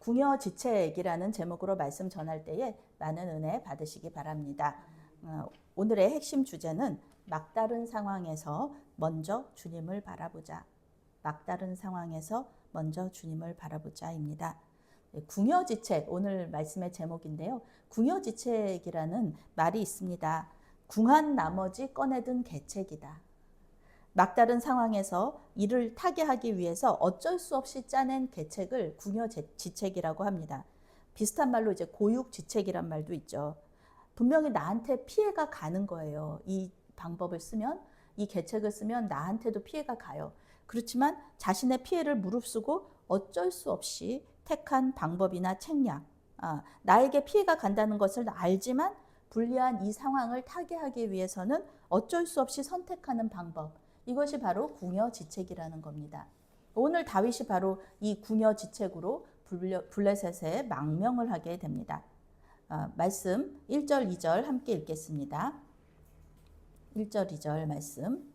궁여지책이라는 제목으로 말씀 전할 때에 많은 은혜 받으시기 바랍니다. 오늘의 핵심 주제는 막다른 상황에서 먼저 주님을 바라보자. 막다른 상황에서 먼저 주님을 바라보자입니다. 궁여지책, 오늘 말씀의 제목인데요. 궁여지책이라는 말이 있습니다. 궁한 나머지 꺼내든 개책이다. 막다른 상황에서 이를 타개하기 위해서 어쩔 수 없이 짜낸 계책을 궁여지책이라고 합니다. 비슷한 말로 이제 고육지책이란 말도 있죠. 분명히 나한테 피해가 가는 거예요. 이 방법을 쓰면, 이 계책을 쓰면 나한테도 피해가 가요. 그렇지만 자신의 피해를 무릅쓰고 어쩔 수 없이 택한 방법이나 책략, 나에게 피해가 간다는 것을 알지만 불리한 이 상황을 타개하기 위해서는 어쩔 수 없이 선택하는 방법, 이것이 바로 궁여지책이라는 겁니다. 오늘 다윗이 바로 이 궁여지책으로 블레셋에 망명을 하게 됩니다. 말씀 1절 2절 함께 읽겠습니다. 1절 2절 말씀.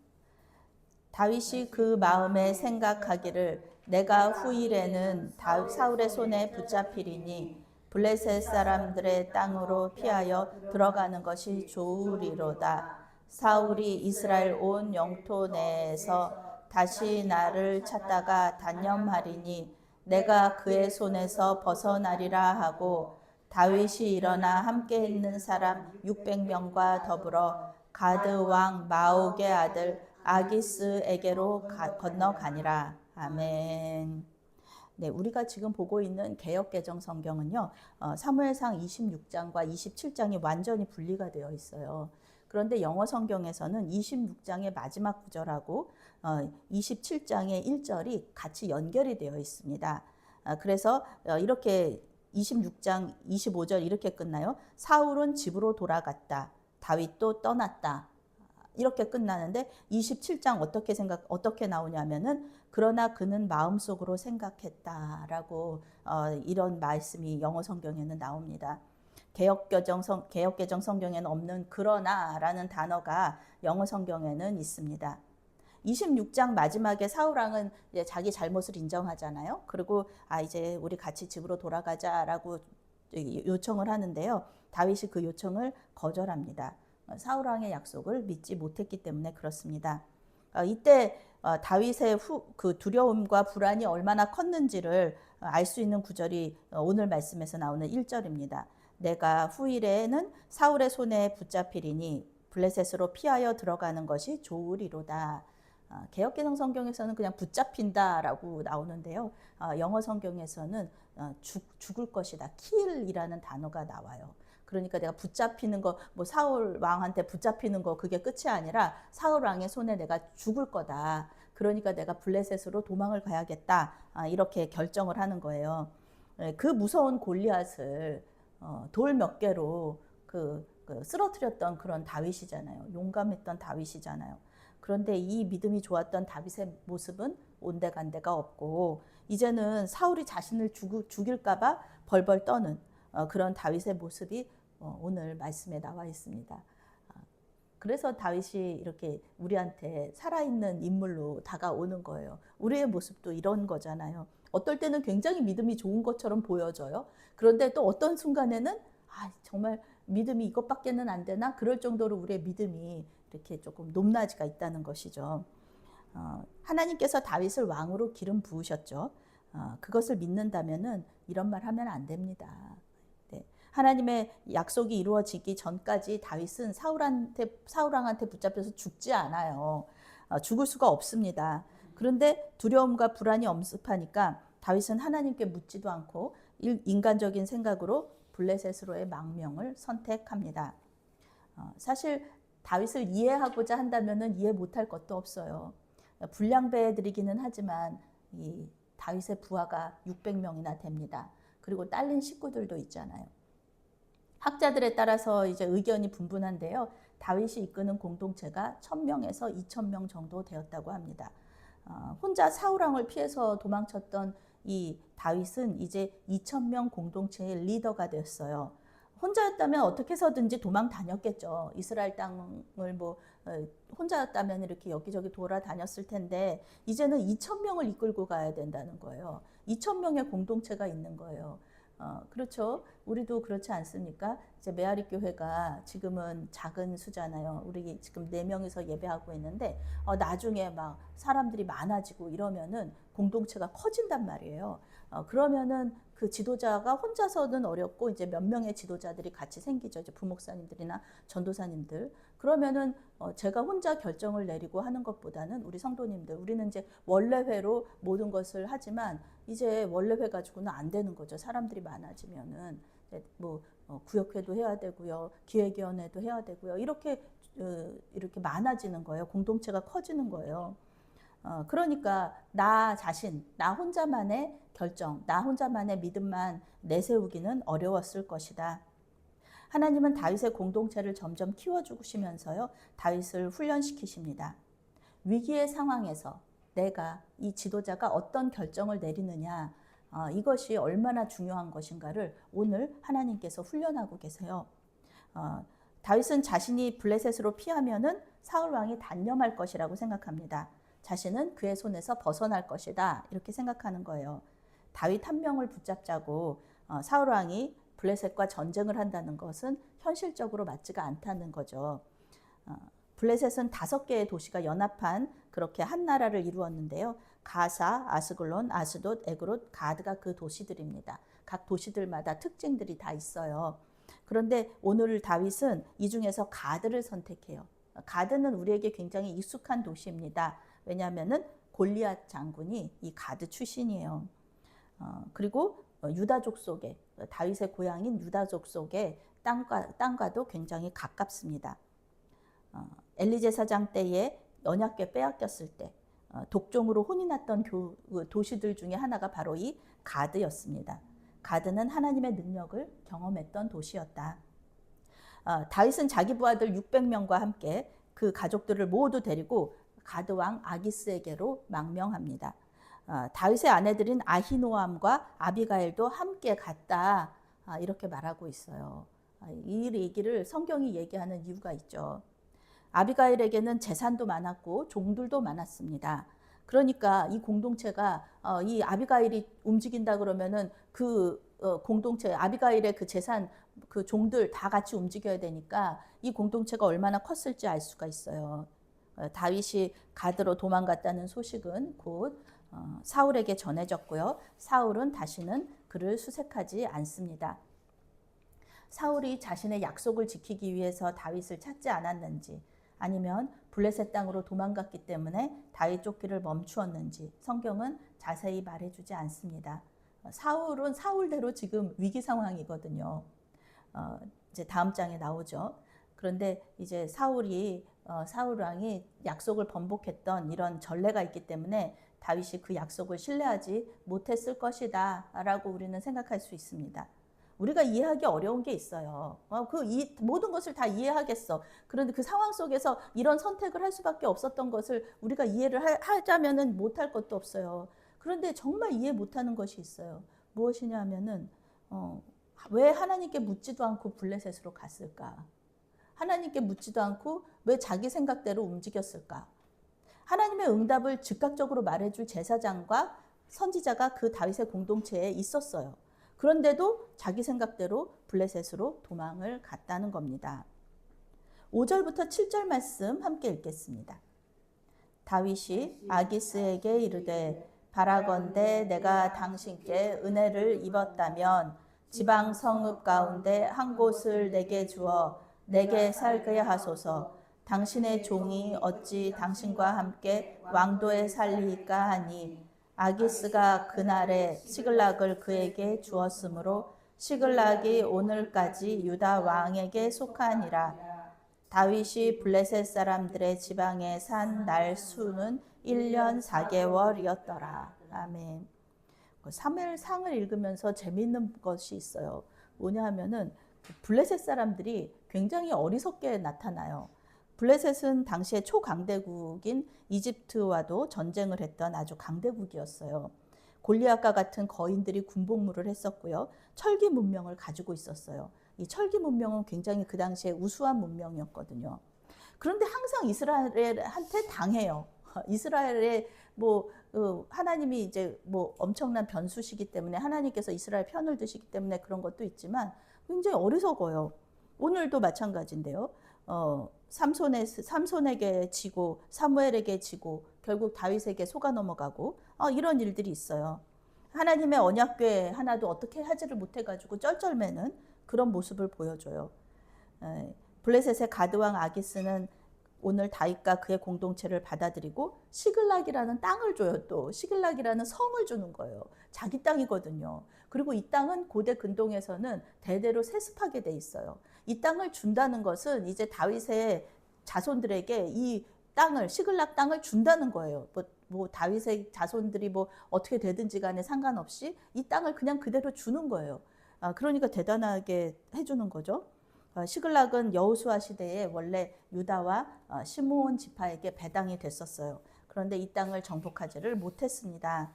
다윗이 그 마음에 생각하기를 내가 후일에는 사울의 손에 붙잡히리니 블레셋 사람들의 땅으로 피하여 들어가는 것이 좋으리로다. 사울이 이스라엘 온 영토 내에서 다시 나를 찾다가 단념하리니 내가 그의 손에서 벗어나리라 하고 다윗이 일어나 함께 있는 사람 600명과 더불어 가드 왕 마옥의 아들 아기스에게로 건너가니라. 아멘. 네, 우리가 지금 보고 있는 개역개정 성경은요, 사무엘상 26장과 27장이 완전히 분리가 되어 있어요. 그런데 영어 성경에서는 26장의 마지막 구절하고 27장의 1절이 같이 연결이 되어 있습니다. 그래서 이렇게 26장 25절 이렇게 끝나요. 사울은 집으로 돌아갔다. 다윗도 떠났다. 이렇게 끝나는데 27장 어떻게 나오냐면은 그러나 그는 마음속으로 생각했다라고 이런 말씀이 영어 성경에는 나옵니다. 개역개정 성경에는 없는 그러나라는 단어가 영어 성경에는 있습니다. 26장 마지막에 사울왕은 이제 자기 잘못을 인정하잖아요. 그리고 이제 우리 같이 집으로 돌아가자라고 요청을 하는데요. 다윗이 그 요청을 거절합니다. 사울왕의 약속을 믿지 못했기 때문에 그렇습니다. 이때 다윗의 그 두려움과 불안이 얼마나 컸는지를 알 수 있는 구절이 오늘 말씀에서 나오는 1절입니다. 내가 후일에는 사울의 손에 붙잡히리니 블레셋으로 피하여 들어가는 것이 좋으리로다. 개역개정 성경에서는 그냥 붙잡힌다라고 나오는데요. 영어 성경에서는 죽을 것이다. kill이라는 단어가 나와요. 그러니까 내가 붙잡히는 거, 뭐 사울 왕한테 붙잡히는 거 그게 끝이 아니라 사울 왕의 손에 내가 죽을 거다. 그러니까 내가 블레셋으로 도망을 가야겠다. 이렇게 결정을 하는 거예요. 그 무서운 골리앗을 돌 몇 개로 쓰러뜨렸던 그런 다윗이잖아요. 용감했던 다윗이잖아요. 그런데 이 믿음이 좋았던 다윗의 모습은 온데간데가 없고 이제는 사울이 자신을 죽일까 봐 벌벌 떠는 그런 다윗의 모습이 오늘 말씀에 나와 있습니다. 그래서 다윗이 이렇게 우리한테 살아있는 인물로 다가오는 거예요. 우리의 모습도 이런 거잖아요. 어떨 때는 굉장히 믿음이 좋은 것처럼 보여져요. 그런데 또 어떤 순간에는 정말 믿음이 이것밖에는 안 되나? 그럴 정도로 우리의 믿음이 이렇게 조금 높낮이가 있다는 것이죠. 하나님께서 다윗을 왕으로 기름 부으셨죠. 그것을 믿는다면은 이런 말 하면 안 됩니다. 네. 하나님의 약속이 이루어지기 전까지 다윗은 사울왕한테 붙잡혀서 죽지 않아요. 죽을 수가 없습니다. 그런데 두려움과 불안이 엄습하니까 다윗은 하나님께 묻지도 않고 인간적인 생각으로 블레셋으로의 망명을 선택합니다. 사실 다윗을 이해하고자 한다면은 이해 못할 것도 없어요. 불량배 드리기는 하지만 이 다윗의 부하가 600명이나 됩니다. 그리고 딸린 식구들도 있잖아요. 학자들에 따라서 이제 의견이 분분한데요. 다윗이 이끄는 공동체가 1000명에서 2000명 정도 되었다고 합니다. 혼자 사울왕을 피해서 도망쳤던 이 다윗은 이제 2000명 공동체의 리더가 되었어요. 혼자였다면 어떻게 해서든지 도망 다녔겠죠. 이스라엘 땅을 혼자였다면 이렇게 여기저기 돌아다녔을 텐데 이제는 2,000명을 이끌고 가야 된다는 거예요. 2,000명의 공동체가 있는 거예요. 그렇죠. 우리도 그렇지 않습니까? 이제 메아리 교회가 지금은 작은 수잖아요. 우리 지금 4명이서 예배하고 있는데 나중에 막 사람들이 많아지고 이러면은 공동체가 커진단 말이에요. 그러면은 그 지도자가 혼자서는 어렵고 이제 몇 명의 지도자들이 같이 생기죠. 이제 부목사님들이나 전도사님들. 그러면은 제가 혼자 결정을 내리고 하는 것보다는 우리 성도님들, 우리는 이제 원래회로 모든 것을 하지만 이제 원래회 가지고는 안 되는 거죠. 사람들이 많아지면은 구역회도 해야 되고요, 기획위원회도 해야 되고요. 이렇게 많아지는 거예요. 공동체가 커지는 거예요. 그러니까 나 자신, 나 혼자만의 결정, 나 혼자만의 믿음만 내세우기는 어려웠을 것이다. 하나님은 다윗의 공동체를 점점 키워주시면서요, 다윗을 훈련시키십니다. 위기의 상황에서 내가 이 지도자가 어떤 결정을 내리느냐, 이것이 얼마나 중요한 것인가를 오늘 하나님께서 훈련하고 계세요. 다윗은 자신이 블레셋으로 피하면은 사울 왕이 단념할 것이라고 생각합니다. 자신은 그의 손에서 벗어날 것이다, 이렇게 생각하는 거예요. 다윗 한 명을 붙잡자고 사울 왕이 블레셋과 전쟁을 한다는 것은 현실적으로 맞지가 않다는 거죠. 블레셋은 5개의 도시가 연합한 그렇게 한 나라를 이루었는데요. 가사, 아스글론, 아스돗, 에그롯, 가드가 그 도시들입니다. 각 도시들마다 특징들이 다 있어요. 그런데 오늘 다윗은 이 중에서 가드를 선택해요. 가드는 우리에게 굉장히 익숙한 도시입니다. 왜냐하면은 골리앗 장군이 이 가드 출신이에요. 그리고 유다족 속에, 다윗의 고향인 유다족 속에 땅과도 굉장히 가깝습니다. 엘리제사장 때에 언약궤 빼앗겼을 때 독종으로 혼이 났던 도시들 중에 하나가 바로 이 가드였습니다. 가드는 하나님의 능력을 경험했던 도시였다. 다윗은 자기 부하들 600명과 함께 그 가족들을 모두 데리고 가드 왕 아기스에게로 망명합니다. 다윗의 아내들인 아히노암과 아비가일도 함께 갔다, 이렇게 말하고 있어요. 이 얘기를 성경이 얘기하는 이유가 있죠. 아비가일에게는 재산도 많았고 종들도 많았습니다. 그러니까 이 공동체가 이 아비가일이 움직인다 그러면은 그 공동체, 아비가일의 그 재산, 그 종들 다 같이 움직여야 되니까 이 공동체가 얼마나 컸을지 알 수가 있어요. 다윗이 가드로 도망갔다는 소식은 곧 사울에게 전해졌고요. 사울은 다시는 그를 수색하지 않습니다. 사울이 자신의 약속을 지키기 위해서 다윗을 찾지 않았는지, 아니면 블레셋 땅으로 도망갔기 때문에 다윗 쫓기를 멈추었는지 성경은 자세히 말해주지 않습니다. 사울은 사울대로 지금 위기 상황이거든요. 이제 다음 장에 나오죠. 그런데 이제 사울 왕이 약속을 번복했던 이런 전례가 있기 때문에 다윗이 그 약속을 신뢰하지 못했을 것이다 라고 우리는 생각할 수 있습니다. 우리가 이해하기 어려운 게 있어요. 모든 것을 다 이해하겠어. 그런데 그 상황 속에서 이런 선택을 할 수밖에 없었던 것을 우리가 이해를 하자면은 못할 것도 없어요. 그런데 정말 이해 못하는 것이 있어요. 무엇이냐 하면은 왜 하나님께 묻지도 않고 블레셋으로 갔을까? 하나님께 묻지도 않고 왜 자기 생각대로 움직였을까? 하나님의 응답을 즉각적으로 말해줄 제사장과 선지자가 그 다윗의 공동체에 있었어요. 그런데도 자기 생각대로 블레셋으로 도망을 갔다는 겁니다. 5절부터 7절 말씀 함께 읽겠습니다. 다윗이 아기스에게 이르되 바라건대 내가 당신께 은혜를 입었다면 지방 성읍 가운데 한 곳을 내게 주어 내게 살게 하소서. 당신의 종이 어찌 당신과 함께 왕도에 살리까 하니 아기스가 그날에 시글락을 그에게 주었으므로 시글락이 오늘까지 유다 왕에게 속하니라. 다윗이 블레셋 사람들의 지방에 산 날 수는 1년 4개월이었더라. 아멘. 사무엘상을 읽으면서 재미있는 것이 있어요. 뭐냐 하면은 블레셋 사람들이 굉장히 어리석게 나타나요. 블레셋은 당시에 초강대국인 이집트와도 전쟁을 했던 아주 강대국이었어요. 골리앗과 같은 거인들이 군복무를 했었고요. 철기 문명을 가지고 있었어요. 이 철기 문명은 굉장히 그 당시에 우수한 문명이었거든요. 그런데 항상 이스라엘한테 당해요. 이스라엘의 뭐 하나님이 이제 뭐 엄청난 변수시기 때문에 하나님께서 이스라엘 편을 드시기 때문에 그런 것도 있지만 굉장히 어리석어요. 오늘도 마찬가지인데요. 삼손에게 지고 사무엘에게 지고 결국 다윗에게 속아 넘어가고 이런 일들이 있어요. 하나님의 언약궤 하나도 어떻게 하지를 못해가지고 쩔쩔매는 그런 모습을 보여줘요. 블레셋의 가드왕 아기스는 오늘 다윗과 그의 공동체를 받아들이고 시글락이라는 땅을 줘요. 또 시글락이라는 성을 주는 거예요. 자기 땅이거든요. 그리고 이 땅은 고대 근동에서는 대대로 세습하게 돼 있어요. 이 땅을 준다는 것은 이제 다윗의 자손들에게 이 땅을 시글락 땅을 준다는 거예요. 뭐 다윗의 자손들이 뭐 어떻게 되든지 간에 상관없이 이 땅을 그냥 그대로 주는 거예요. 그러니까 대단하게 해주는 거죠. 시글락은 여호수아 시대에 원래 유다와 시므온 지파에게 배당이 됐었어요. 그런데 이 땅을 정복하지를 못했습니다.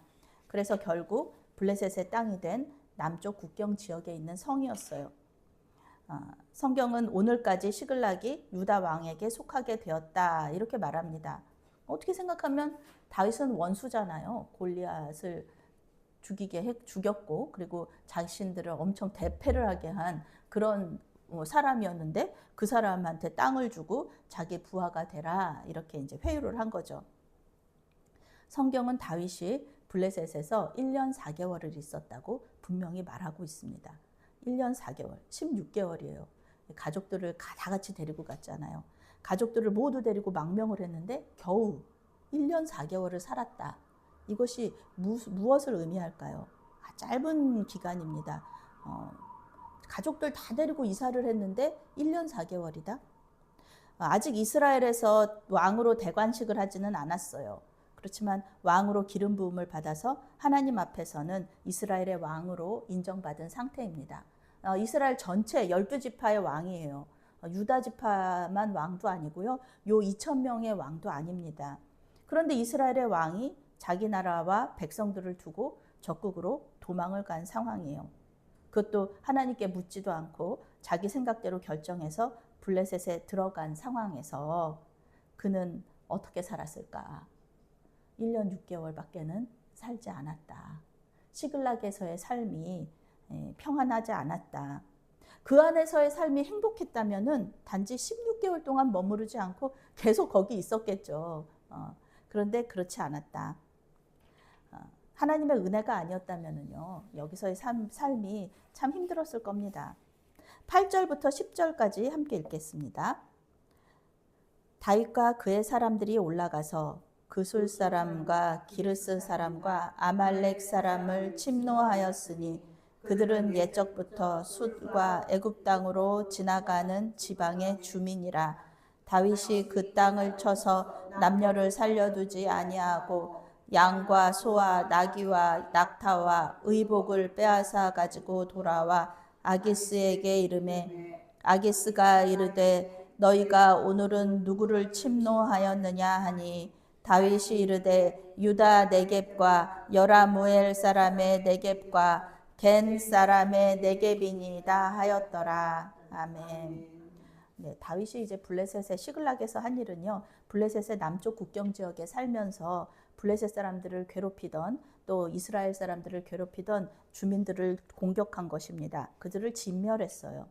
그래서 결국 블레셋의 땅이 된 남쪽 국경 지역에 있는 성이었어요. 성경은 오늘까지 시글락이 유다 왕에게 속하게 되었다 이렇게 말합니다. 어떻게 생각하면 다윗은 원수잖아요. 골리앗을 죽였고 그리고 자신들을 엄청 대패를 하게 한 그런 사람이었는데 그 사람한테 땅을 주고 자기 부하가 되라 이렇게 이제 회유를 한 거죠. 성경은 다윗이 블레셋에서 1년 4개월을 있었다고 분명히 말하고 있습니다. 1년 4개월, 16개월이에요. 가족들을 다 같이 데리고 갔잖아요. 가족들을 모두 데리고 망명을 했는데 겨우 1년 4개월을 살았다. 이것이 무엇을 의미할까요? 짧은 기간입니다. 가족들 다 데리고 이사를 했는데 1년 4개월이다? 아직 이스라엘에서 왕으로 대관식을 하지는 않았어요. 그렇지만 왕으로 기름 부음을 받아서 하나님 앞에서는 이스라엘의 왕으로 인정받은 상태입니다. 이스라엘 전체 12지파의 왕이에요. 유다 지파만 왕도 아니고요. 요 2,000명의 왕도 아닙니다. 그런데 이스라엘의 왕이 자기 나라와 백성들을 두고 적국으로 도망을 간 상황이에요. 그것도 하나님께 묻지도 않고 자기 생각대로 결정해서 블레셋에 들어간 상황에서 그는 어떻게 살았을까? 1년 6개월밖에는 살지 않았다. 시글락에서의 삶이 평안하지 않았다. 그 안에서의 삶이 행복했다면은 단지 16개월 동안 머무르지 않고 계속 거기 있었겠죠. 그런데 그렇지 않았다. 하나님의 은혜가 아니었다면은요, 여기서의 삶이 참 힘들었을 겁니다. 8절부터 10절까지 함께 읽겠습니다. 다윗과 그의 사람들이 올라가서 그술 사람과 기르스 사람과 아말렉 사람을 침노하였으니 그들은 옛적부터 숫과 애굽 땅으로 지나가는 지방의 주민이라. 다윗이 그 땅을 쳐서 남녀를 살려두지 아니하고 양과 소와 나귀와 낙타와 의복을 빼앗아 가지고 돌아와 아기스에게 이르매 아기스가 이르되 너희가 오늘은 누구를 침노하였느냐 하니 다윗이 이르되 유다 네겝과 여라무엘 사람의 네겝과 겐 사람의 네겝이니이다 하였더라. 아멘. 네, 다윗이 이제 블레셋의 시글락에서 한 일은요, 블레셋의 남쪽 국경 지역에 살면서 블레셋 사람들을 괴롭히던 또 이스라엘 사람들을 괴롭히던 주민들을 공격한 것입니다. 그들을 진멸했어요.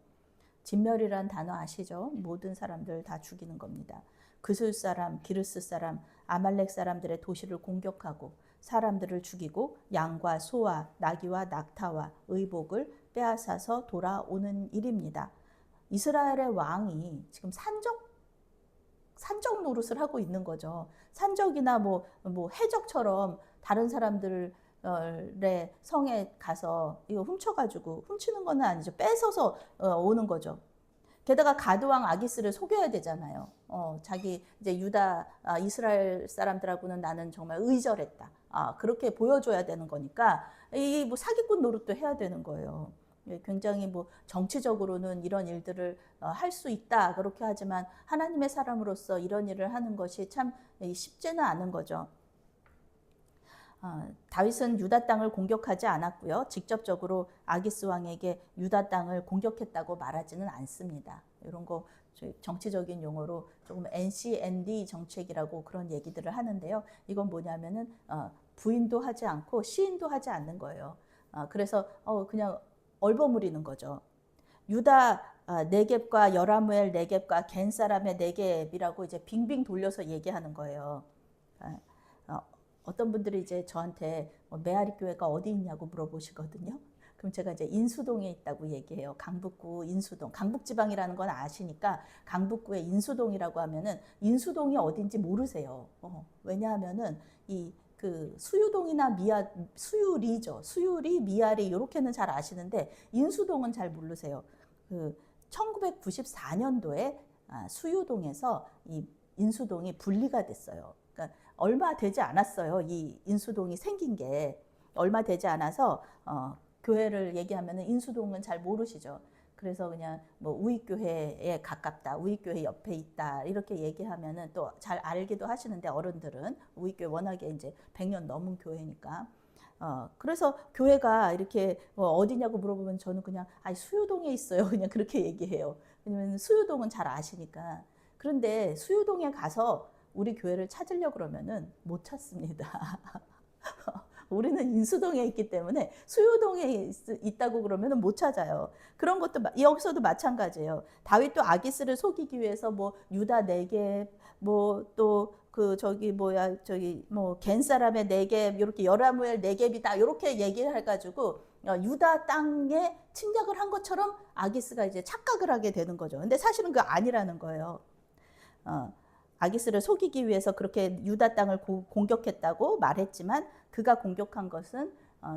진멸이란 단어 아시죠? 모든 사람들 다 죽이는 겁니다. 그술 사람, 기르스 사람, 아말렉 사람들의 도시를 공격하고 사람들을 죽이고 양과 소와 나귀와 낙타와 의복을 빼앗아서 돌아오는 일입니다. 이스라엘의 왕이 지금 산적 노릇을 하고 있는 거죠. 산적이나 뭐 해적처럼 다른 사람들의 성에 가서 이거 훔쳐가지고, 훔치는 건 아니죠. 뺏어서 오는 거죠. 게다가 가드왕 아기스를 속여야 되잖아요. 자기 이제 유다 이스라엘 사람들하고는 나는 정말 의절했다. 그렇게 보여줘야 되는 거니까 이 뭐 사기꾼 노릇도 해야 되는 거예요. 굉장히 뭐 정치적으로는 이런 일들을 할 수 있다 그렇게 하지만 하나님의 사람으로서 이런 일을 하는 것이 참 쉽지는 않은 거죠. 다윗은 유다 땅을 공격하지 않았고요. 직접적으로 아기스 왕에게 유다 땅을 공격했다고 말하지는 않습니다. 이런 거 정치적인 용어로 조금 NCND 정책이라고 그런 얘기들을 하는데요. 이건 뭐냐면은 부인도 하지 않고 시인도 하지 않는 거예요. 그래서 그냥 얼버무리는 거죠. 유다 네겝과 여라무엘 네겝과 겐 사람의 네겝이라고 이제 빙빙 돌려서 얘기하는 거예요. 어떤 분들이 이제 저한테 메아리 교회가 어디 있냐고 물어보시거든요. 그럼 제가 이제 인수동에 있다고 얘기해요. 강북구 인수동. 강북지방이라는 건 아시니까 강북구의 인수동이라고 하면은 인수동이 어딘지 모르세요. 왜냐하면은 그 수유동이나 수유리죠. 수유리, 미아리 이렇게는 잘 아시는데 인수동은 잘 모르세요. 그 1994년도에 수유동에서 이 인수동이 분리가 됐어요. 그러니까 얼마 되지 않았어요. 이 인수동이 생긴 게 얼마 되지 않아서 교회를 얘기하면 인수동은 잘 모르시죠. 그래서 그냥 뭐 우익교회에 가깝다, 우익교회 옆에 있다 이렇게 얘기하면은 또 잘 알기도 하시는데 어른들은 우익교회 워낙에 이제 100년 넘은 교회니까. 그래서 교회가 이렇게 어디냐고 물어보면 저는 그냥 수유동에 있어요. 그냥 그렇게 얘기해요. 왜냐면 수유동은 잘 아시니까. 그런데 수유동에 가서 우리 교회를 찾으려고 그러면은 못 찾습니다. 우리는 인수동에 있기 때문에 수유동에 있다고 그러면 못 찾아요. 그런 것도 여기서도 마찬가지예요. 다윗도 아기스를 속이기 위해서 뭐 유다 네겝 뭐 또 그 겐 사람의 네겝 이렇게 여라무엘 네겝이다 이렇게 얘기를 해가지고 유다 땅에 침략을 한 것처럼 아기스가 이제 착각을 하게 되는 거죠. 근데 사실은 그거 아니라는 거예요. 아기스를 속이기 위해서 그렇게 유다 땅을 공격했다고 말했지만 그가 공격한 것은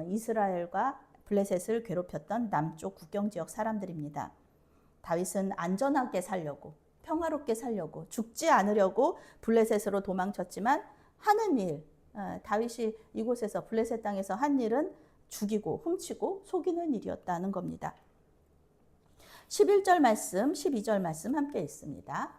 이스라엘과 블레셋을 괴롭혔던 남쪽 국경지역 사람들입니다. 다윗은 안전하게 살려고 평화롭게 살려고 죽지 않으려고 블레셋으로 도망쳤지만 하는 일, 다윗이 이곳에서 블레셋 땅에서 한 일은 죽이고 훔치고 속이는 일이었다는 겁니다. 11절 말씀, 12절 말씀 함께 읽습니다.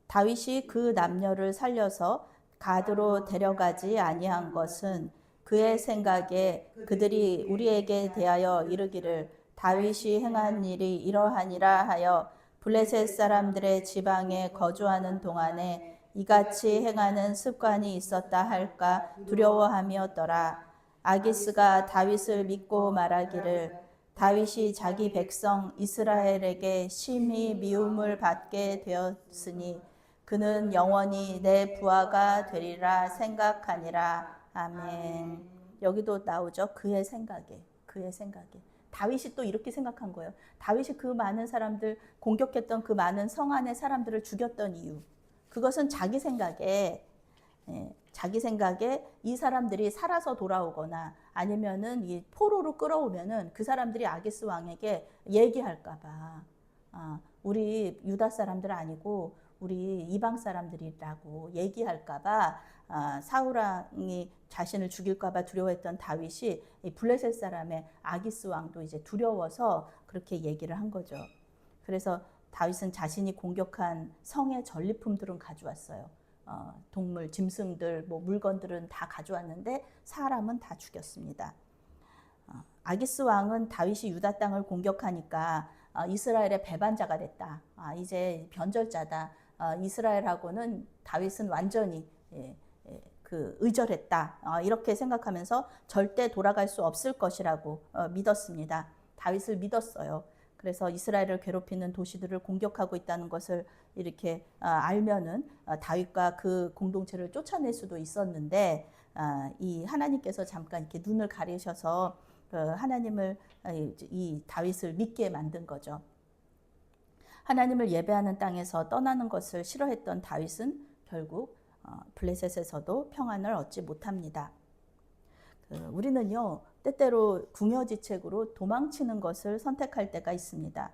다윗이 그 남녀를 살려서 가드로 데려가지 아니한 것은 그의 생각에 그들이 우리에게 대하여 이르기를 다윗이 행한 일이 이러하니라 하여 블레셋 사람들의 지방에 거주하는 동안에 이같이 행하는 습관이 있었다 할까 두려워함이었더라. 아기스가 다윗을 믿고 말하기를 다윗이 자기 백성 이스라엘에게 심히 미움을 받게 되었으니 그는 영원히 내 부하가 되리라 생각하니라. 아멘. 여기도 나오죠. 그의 생각에. 다윗이 또 이렇게 생각한 거예요. 다윗이 그 많은 사람들 공격했던 그 많은 성 안의 사람들을 죽였던 이유. 그것은 자기 생각에 이 사람들이 살아서 돌아오거나 아니면은 이 포로로 끌어오면은 그 사람들이 아기스 왕에게 얘기할까봐 우리 유다 사람들 아니고 우리 이방 사람들이라고 얘기할까봐 사울 왕이 자신을 죽일까봐 두려워했던 다윗이 이 블레셋 사람의 아기스 왕도 이제 두려워서 그렇게 얘기를 한 거죠. 그래서 다윗은 자신이 공격한 성의 전리품들은 가져왔어요. 동물, 짐승들, 뭐 물건들은 다 가져왔는데 사람은 다 죽였습니다. 아기스 왕은 다윗이 유다 땅을 공격하니까 이스라엘의 배반자가 됐다. 이제 변절자다. 이스라엘하고는 다윗은 완전히 의절했다. 이렇게 생각하면서 절대 돌아갈 수 없을 것이라고 믿었습니다. 다윗을 믿었어요. 그래서 이스라엘을 괴롭히는 도시들을 공격하고 있다는 것을 이렇게 알면은 다윗과 그 공동체를 쫓아낼 수도 있었는데 이 하나님께서 잠깐 이렇게 눈을 가리셔서 하나님을 이 다윗을 믿게 만든 거죠. 하나님을 예배하는 땅에서 떠나는 것을 싫어했던 다윗은 결국 블레셋에서도 평안을 얻지 못합니다. 우리는요 때때로 궁여지책으로 도망치는 것을 선택할 때가 있습니다.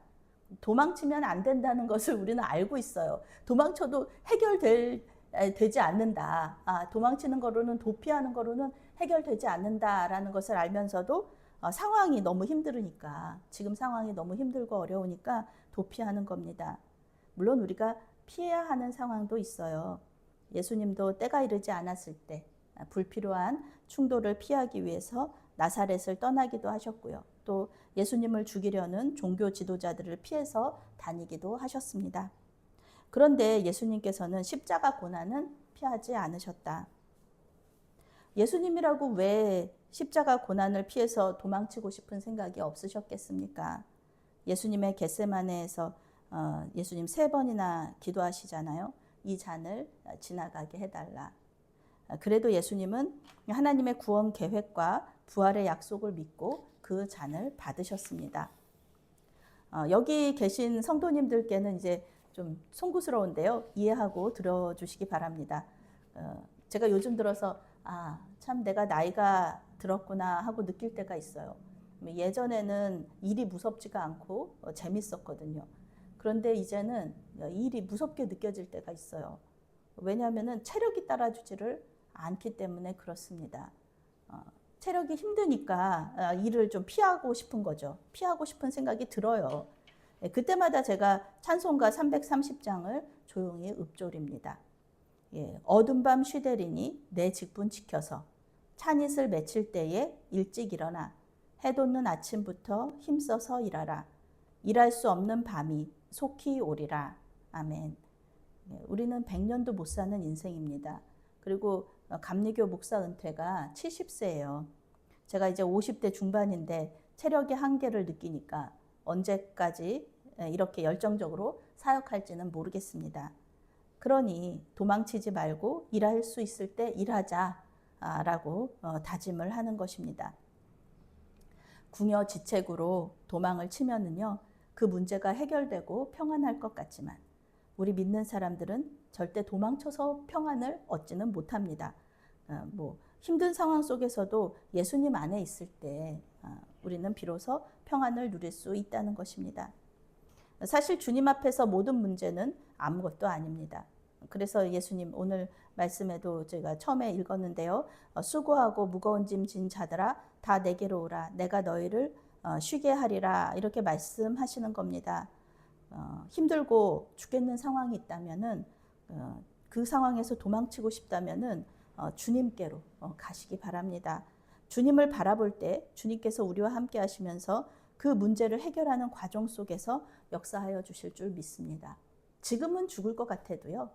도망치면 안 된다는 것을 우리는 알고 있어요. 도망쳐도 해결되지 않는다. 도망치는 거로는 도피하는 거로는 해결되지 않는다라는 것을 알면서도 상황이 너무 힘들으니까 지금 상황이 너무 힘들고 어려우니까 도피하는 겁니다. 물론 우리가 피해야 하는 상황도 있어요. 예수님도 때가 이르지 않았을 때 불필요한 충돌을 피하기 위해서 나사렛을 떠나기도 하셨고요. 또 예수님을 죽이려는 종교 지도자들을 피해서 다니기도 하셨습니다. 그런데 예수님께서는 십자가 고난은 피하지 않으셨다. 예수님이라고 왜 십자가 고난을 피해서 도망치고 싶은 생각이 없으셨겠습니까? 예수님의 겟세마네에서 예수님 3번이나 기도하시잖아요. 이 잔을 지나가게 해달라. 그래도 예수님은 하나님의 구원 계획과 부활의 약속을 믿고 그 잔을 받으셨습니다. 여기 계신 성도님들께는 이제 좀 송구스러운데요. 이해하고 들어주시기 바랍니다. 제가 요즘 들어서 참 내가 나이가 들었구나 하고 느낄 때가 있어요. 예전에는 일이 무섭지가 않고 재밌었거든요. 그런데 이제는 일이 무섭게 느껴질 때가 있어요. 왜냐하면 체력이 따라주지를 않기 때문에 그렇습니다. 체력이 힘드니까 일을 좀 피하고 싶은 거죠. 피하고 싶은 생각이 들어요. 그때마다 제가 찬송가 330장을 조용히 읊조립니다. 어둠 밤 쉬되리니 내 직분 지켜서 찬잇을 맺힐 때에 일찍 일어나 해 돋는 아침부터 힘써서 일하라. 일할 수 없는 밤이 속히 오리라. 아멘. 우리는 100년도 못 사는 인생입니다. 그리고 감리교 목사 은퇴가 70세예요. 제가 이제 50대 중반인데 체력의 한계를 느끼니까 언제까지 이렇게 열정적으로 사역할지는 모르겠습니다. 그러니 도망치지 말고 일할 수 있을 때 일하자라고 다짐을 하는 것입니다. 궁여지책으로 도망을 치면은요, 그 문제가 해결되고 평안할 것 같지만 우리 믿는 사람들은 절대 도망쳐서 평안을 얻지는 못합니다. 힘든 상황 속에서도 예수님 안에 있을 때 우리는 비로소 평안을 누릴 수 있다는 것입니다. 사실 주님 앞에서 모든 문제는 아무것도 아닙니다. 그래서 예수님 오늘 말씀에도 제가 처음에 읽었는데요. 수고하고 무거운 짐 진 자들아 다 내게로 오라. 내가 너희를 쉬게 하리라. 이렇게 말씀하시는 겁니다. 힘들고 죽겠는 상황이 있다면은 그 상황에서 도망치고 싶다면은 주님께로 가시기 바랍니다. 주님을 바라볼 때 주님께서 우리와 함께 하시면서 그 문제를 해결하는 과정 속에서 역사하여 주실 줄 믿습니다. 지금은 죽을 것 같아도요.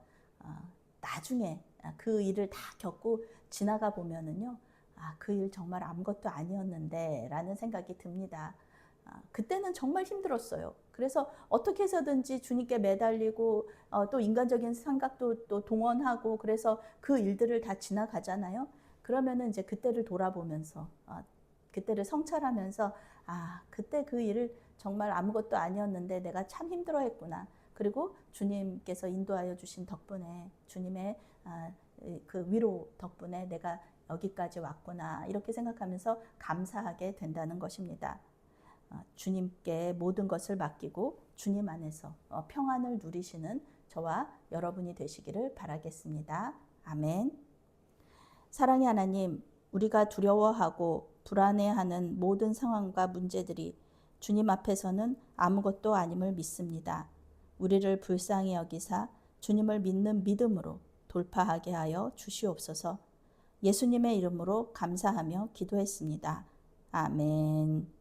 나중에 그 일을 다 겪고 지나가 보면은요. 그 일 정말 아무것도 아니었는데 라는 생각이 듭니다. 그때는 정말 힘들었어요. 그래서 어떻게 해서든지 주님께 매달리고 또 인간적인 생각도 또 동원하고 그래서 그 일들을 다 지나가잖아요. 그러면은 이제 그때를 돌아보면서 그때를 성찰하면서 그때 그 일을 정말 아무것도 아니었는데 내가 참 힘들어했구나. 그리고 주님께서 인도하여 주신 덕분에 주님의 그 위로 덕분에 내가 여기까지 왔구나. 이렇게 생각하면서 감사하게 된다는 것입니다. 주님께 모든 것을 맡기고 주님 안에서 평안을 누리시는 저와 여러분이 되시기를 바라겠습니다. 아멘. 사랑의 하나님, 우리가 두려워하고 불안해하는 모든 상황과 문제들이 주님 앞에서는 아무것도 아님을 믿습니다. 우리를 불쌍히 여기사 주님을 믿는 믿음으로 돌파하게 하여 주시옵소서. 예수님의 이름으로 감사하며 기도했습니다. 아멘.